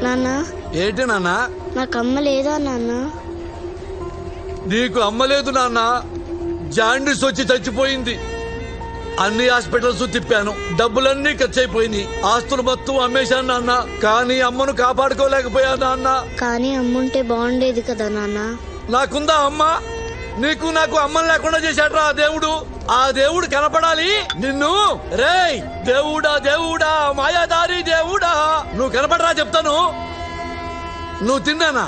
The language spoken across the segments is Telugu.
నాన్న ఏంటి నాన్న? నాకు అమ్మ లేదా నాన్న? నీకు అమ్మ లేదు నాన్న. జాండీస్ వచ్చి చచ్చిపోయింది. అన్ని హాస్పిటల్స్ తిప్పాను, డబ్బులన్నీ ఖర్చు అయిపోయినాయి. ఆస్తులు మొత్తం అమ్మేశాను నాన్న. కానీ అమ్మను కాపాడుకోలేకపోయా నాన్న. కానీ అమ్ముంటే బాగుండేది కదా నాన్న. నాకుందా అమ్మ? నీకు నాకు అమ్మని లేకుండా చేశాడ్రా ఆ దేవుడు. ఆ దేవుడు కనపడాలి నిన్ను. రేయ్ దేవుడా దేవుడా మాయాదారి దేవుడా, నువ్వు కనపడరా చెప్తాను. నువ్వు తిన్నానా?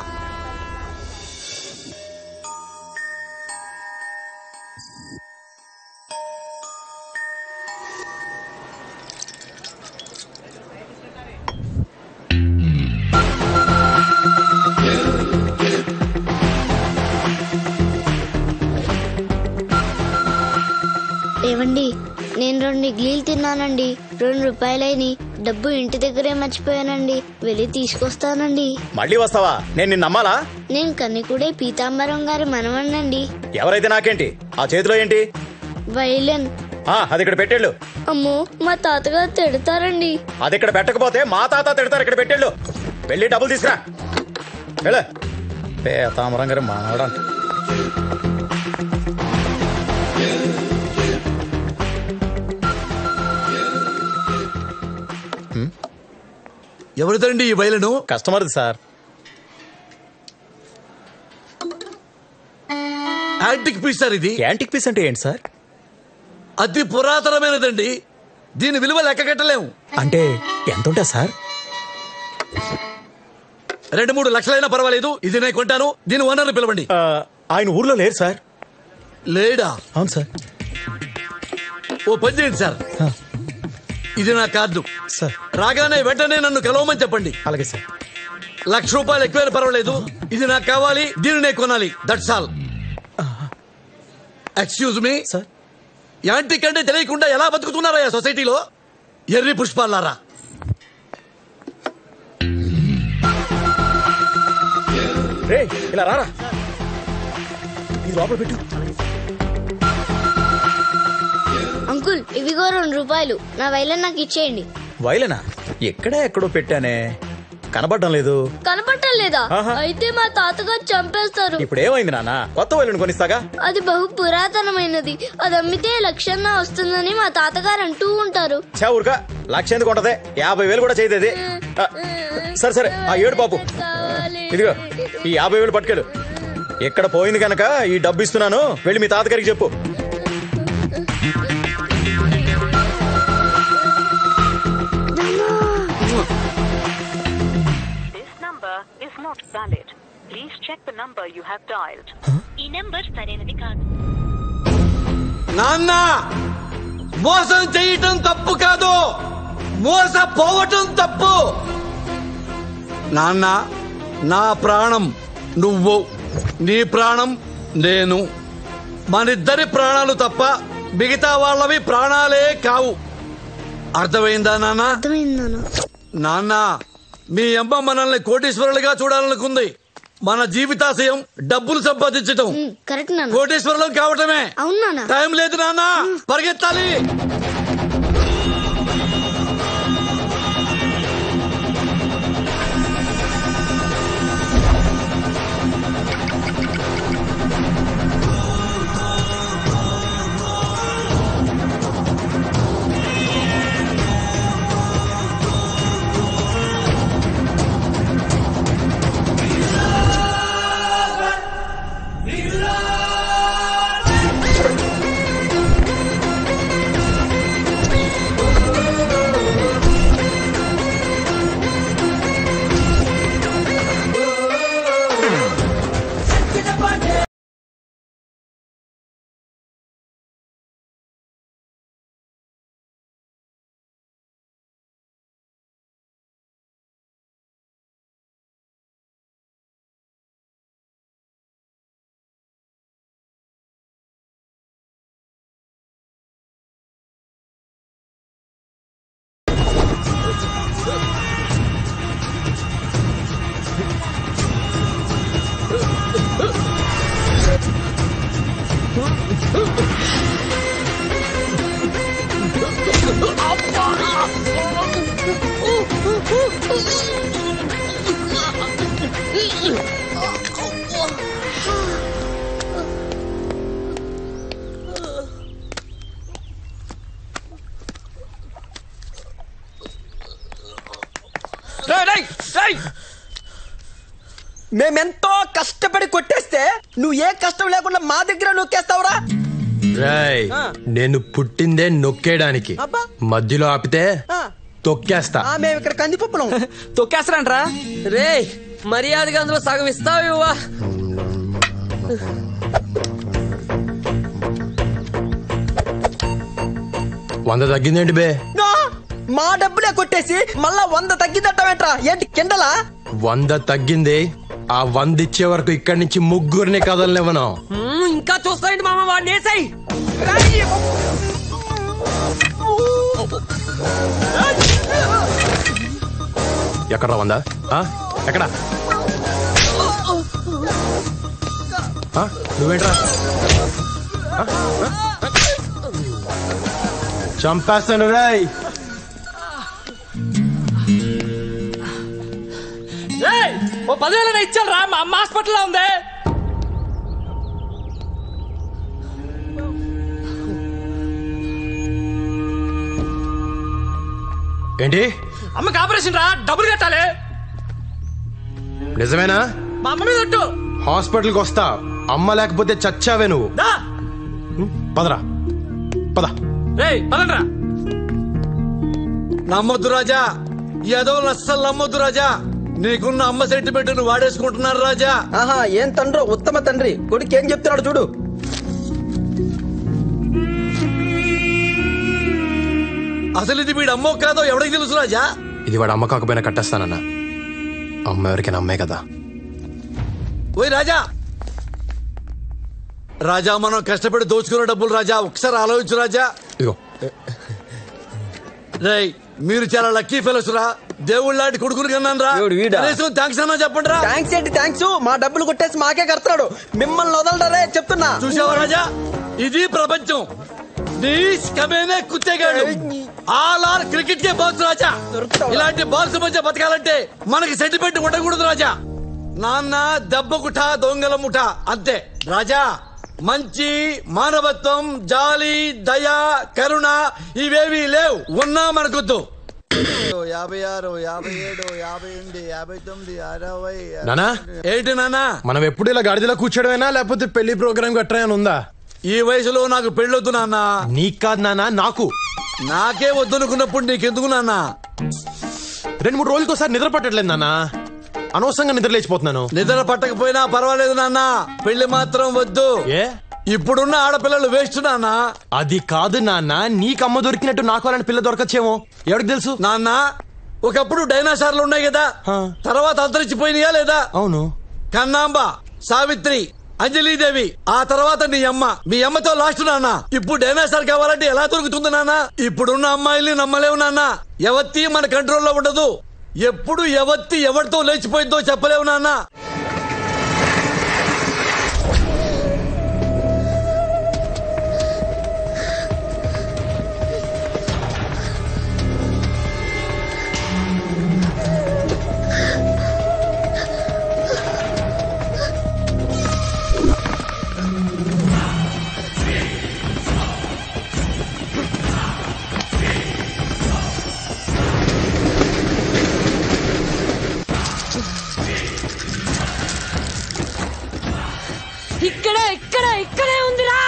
ఏవండి, నేను 2 ఇడ్లీలు తిన్నానండి. 2 రూపాయలైని. డబ్బు ఇంటి దగ్గరే మర్చిపోయానండి. వెళ్ళి తీసుకొస్తానండి. మళ్ళీ వస్తావా? నేను నిన్ను నమ్మాలా? నేను కన్నికుడే పీతాంబరం గారి మనవణ్ణండి. ఎవరైతే నాకేంటి? ఆ చేతిలో ఏంటి? వైలెన్. అది ఇక్కడ పెట్టేళ్ళు. అమ్మో, మా తాతగారు తిడతారండి. అది ఇక్కడ పెట్టకపోతే మా తాత తిడతారు. ఇక్కడ పెట్టేళ్ళు. వెళ్ళి డబ్బులు తీసుకురా. వెళ్ళ. పీతాంబరం గారి మనవడంట. ఎవరిదండి ఈ బయలును? కస్టమర్ది సార్. యాంటిక్ పీస్ సార్ ఇది. యాంటిక్ పీస్ అంటే ఏంటి సార్? అతి పురాతనమైనదండి. దీని విలువ లెక్క కట్టలేము. అంటే ఎంత ఉంటా సార్? 2-3 లక్షలైనా పర్వాలేదు. ఇది నేను కొంటాను. దీని ఓనర్ని పిలవండి. ఆయన ఊర్లో లేరు సార్. లేడా? అవును సార్. ఓ పని చేయండి సార్, ఇది నా కార్డు సార్. రాగానే వెంటనే నన్ను కలవమని చెప్పండి. అలాగే సార్. ₹1,00,000 ఎక్కువైనా పర్వాలేదు. ఇది నాకు కావాలి, దీనినే కొనాలి. That's all. Excuse me sir. Antique అంటే తెలియకుండా ఎలా బతుకుతున్నారా సొసైటీలో? ఎర్రి పుష్పాలారా. రే ఇలా రారా. ఇది లోపల పెట్టు. అంకుల్, ఇవిగో 2 రూపాయలు. నా వైలెన్ నాకు ఇచ్చేయండి. వైలెనా? ఎక్కడో పెట్టానే, కనబడడం లేదు. కనపడటం లేదా? అయితే మా తాతగారు చంపేస్తారు. ఇప్పుడు ఏమైంది నాన్న? కొత్త వైలెన్ కొనిస్తాగా. అది బహు పురాతనమైనది. అది అమ్మితే 1,00,000 వస్తుందని మా తాతగారు అంటూ ఉంటారు. చా ఊరుగా. 1,00,000 ఎందుకు ఉంటది? 50,000 కూడా చేయదు. సరే ఆ 7 బాబు, ఇదిగో ఈ 50,000 పట్టుకెళ్ళు. ఎక్కడ పోయింది కనుక ఈ డబ్బు ఇస్తున్నాను. వెళ్ళి మీ తాతగారికి చెప్పు. ఈ నెంబర్ సరైనది కాదు. నాన్న, మోసం చేయటం తప్పు కాదు, మోసపోవటం తప్పు. నాన్న, నా ప్రాణం నువ్వు, నీ ప్రాణం నేను. మనిద్దరి ప్రాణాలు తప్ప మిగతా వాళ్ళవి ప్రాణాలే కావు. అర్థమైందా నాన్న? అర్థమైందా నాన్న? మీ అమ్మ మనల్ని కోటీశ్వరులుగా చూడాలనుకుంది. మన జీవితాశయం డబ్బులు సంపాదించటం. కరెక్ట్ నాన్న. కోటీశ్వరులం కావటమే. అవును నాన్న. టైం లేదు నాన్న, పరిగెత్తాలి. మేమెంతో కష్టపడి కొట్టేస్తే నువ్వు ఏ కష్టం లేకుండా మా దగ్గర నొక్కేస్తావురా? రేయ్ నేను పుట్టిందే నొక్కేయడానికి, అబ్బా. మధ్యలో ఆపితే ఆ. తొక్కేస్తా. మేము ఇక్కడ కందిపప్పులం. తొక్కేస్తారంట్రా. రే మర్యాదగా అందులో సగం ఇస్తావా? వంద తగ్గిందేంటి బే? నా, మా డబ్బులే కొట్టేసి మళ్ళా 100 తగ్గిదట్టమేట్రా? ఏంటి కిండలా? 100 తగ్గింది. ఆ 100 ఇచ్చే వరకు ఇక్కడి నుంచి ముగ్గురిని కదలనివ్వను. ఇంకా చూస్తాయండి మామ, వాడిని వేసాయి. ఎక్కడ 100? ఎక్కడ? నువ్వేంట్రా? చంపేస్తాను రాయ్. ఓ 10,000 ఇచ్చాను రా, మా అమ్మ హాస్పిటల్లో ఉంది. ఏంటి? అమ్మకి ఆపరేషన్ రా, డబ్బులు కట్టాలి. నిజమేనా? మా అమ్మ మీద ఒట్టు. హాస్పిటల్కి వస్తా, అమ్మ లేకపోతే చచ్చావే నువ్వు. దా. పదరా పద. రేయ్ పదండ్రా. నమ్మొద్దు రాజా, ఏదో అస్సలు నమ్మొద్దు రాజా. నీకున్న అమ్మ సెంటిమెంట్ ను వాడేసుకుంటున్నారు రాజా. ఆహా, ఏం తండ్రో, ఉత్తమ తండ్రి. కొడుకు ఏం చెప్తున్నాడు చూడు. అసలు ఇది వీడు అమ్మో కాదో ఎవరికి తెలుసు రాజా? ఇది వాడు అమ్మ కాకపోయినా కట్టేస్తానన్నా. అమ్మ ఎవరికైనా అమ్మే కదా. ఓయ్ రాజా, రాజా మనం కష్టపడి దోచుకున్న డబ్బులు రాజా, ఒకసారి ఆలోచించు రాజా. ఇదిగో రేయ్ మీరు చాలా లక్కీ ఫెలోస్ రా. దేవుళ్ళ లాంటి కొడుకుని కన్నాను రా. దేవుడు వీడా? కనీసం థ్యాంక్స్ అన్నా చెప్పండి రా. థ్యాంక్స్ ఏంటి థ్యాంక్స్? మా డబ్బులు కొట్టేసి మాకే కడతాడు. మిమ్మల్ని వదలడరే చెప్తున్నా. చూసావా రాజా, ఇది ప్రపంచం. నీస్ కమేనే కుత్తేగాడు. ఆల్ ఆర్ క్రికెట్ కే బాల్స్ రాజా. దొరుకుతావా? ఇలాంటి బాల్స్ మధ్య బతకాలంటే మనకి సెంటిమెంట్ ఉండకూడదు రాజా. నాన్న దెబ్బ ముఠ, దొంగల ముఠ అంతే రాజా. మంచి, మానవత్వం, జాలి, దయ, కరుణ ఇవేవి లేవు. ఉన్నా మనకొద్దు. 56, 57, 58, 59, 60. నానా, ఏంటి నాన్న? మనం ఎప్పుడు ఇలా గాడిదలో కూర్చోడమేనా లేకపోతే పెళ్లి ప్రోగ్రామ్ గట్రా ఉందా? ఈ వయసులో నాకు పెళ్ళొద్దు నాన్న. నీకు కాదు నానా, నాకు. నాకే వద్దనుకున్నప్పుడు నీకెందుకు నాన్న? 2-3 రోజులకోసారి నిద్ర పట్టట్లేదు నానా. అనవసరంగా నిద్ర లేచిపోతున్నాను. నిద్ర పట్టకపోయినా పర్వాలేదు నాన్న, పెళ్లి మాత్రం వద్దు. ఏ? ఇప్పుడున్న ఆడపిల్లలు వేస్ట్ నాన్న. అది కాదు నాన్న, నీకు అమ్మ దొరికినట్టు నాకు అలాంటి పిల్ల దొరకచ్చేమో, ఎవరికి తెలుసు? నాన్న ఒకప్పుడు డైనాసార్లు ఉన్నాయి కదా, హా. తర్వాత అంతరించిపోయినాయా లేదా? అవును. కన్నాంబ, సావిత్రి, అంజలీదేవి, ఆ తర్వాత నీ అమ్మ. మీ అమ్మతో లాస్ట్ నాన్న. ఇప్పుడు డైనాసార్ కావాలంటే ఎలా దొరుకుతుంది నాన్న? ఇప్పుడున్న అమ్మాయిల్ని నమ్మలేవు నాన్న. ఎవత్తి మన కంట్రోల్లో ఉండదు. ఎప్పుడు ఎవత్తి ఎవరితో లేచిపోయిందో చెప్పలేవు నాన్న. ఇక్కడే ఉందిరా.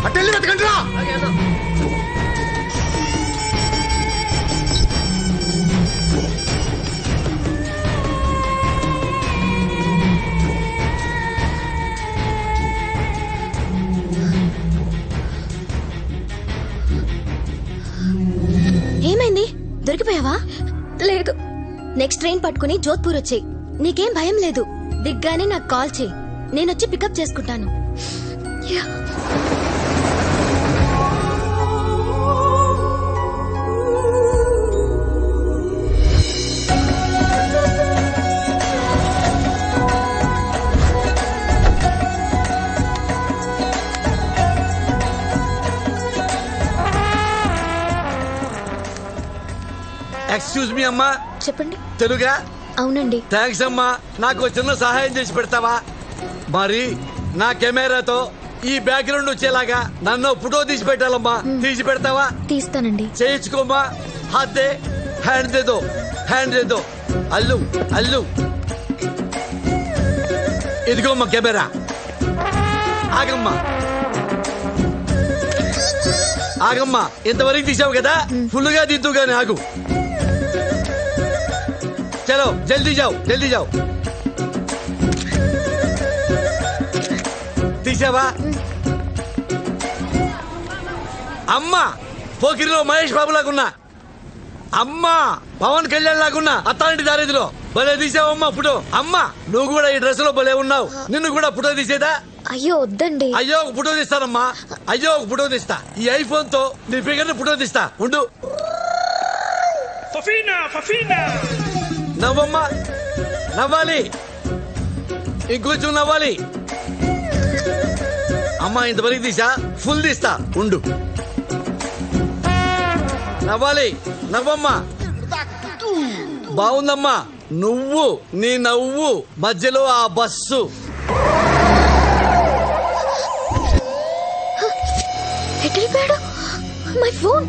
అటెళ్ళి వెతకండి రా. ఏమైంది? దొరికిపోయావా? లేదు. నెక్స్ట్ ట్రైన్ పట్టుకుని జోధ్పూర్ వచ్చేయ్. నీకేం భయం లేదు. దిగ్గానే నాకు కాల్ చేయి, నేనొచ్చి పికప్ చేసుకుంటాను. ఎక్స్క్యూజ్ మీ అమ్మా, చెప్పండి. తెలుగా? అవునండి. థ్యాంక్స్ అమ్మా. నాకు ఒక చిన్న సహాయం చేసి పెడతావా? మరి నా కెమెరాతో ఈ బ్యాక్గ్రౌండ్ వచ్చేలాగా నన్ను ఫోటో తీసి పెట్టాలమ్మా. తీసి పెడతావా? తీస్తానండి. చేయించుకోమ్మా. హాత్ దే, హ్యాండ్ దే దో, హ్యాండ్ దే దో. అల్లు అల్లు, ఇదిగోమ్మా కెమెరా. ఆగమ్మా ఆగమ్మా, ఇంతవరకు తీసావు కదా, ఫుల్ గా దిద్దు గాని ఆగు. చలో జల్దీ జావ్, జల్దీ జావ్. తీసావా? అమ్మా పోకిరిలో మహేష్ బాబు లాగున్నా, అమ్మా పవన్ కళ్యాణ్ లాగున్నా, అత్తాంటి దారిదిలో భలే తీసావమ్మా ఫోటో. అమ్మా నువ్వు కూడా ఈ డ్రెస్ లో భలే ఉన్నావు. నిన్ను కూడా ఫోటో తీసేదా? అయ్యో వద్దండి. అయ్యో ఒక ఫోటో తీస్తానమ్మా. అయ్యో ఒక ఫోటో తీస్తా. ఈ ఐఫోన్ తో నీ ఫిగర్ ని ఫోటో తీస్తా. ఉండు. నవ్వమ్మా, నవ్వాలి, ఇంకొంచెం నవ్వాలి. అమ్మా ఇంతవరకు తీసా, ఫుల్ తీస్తా. ఉండు. నవ్వాలి, నవ్వమ్మా. బాగుందమ్మా. నువ్వు నీ నవ్వు మధ్యలో ఆ బస్సు. ఎటు వెళ్ళిపోయాడు? My phone.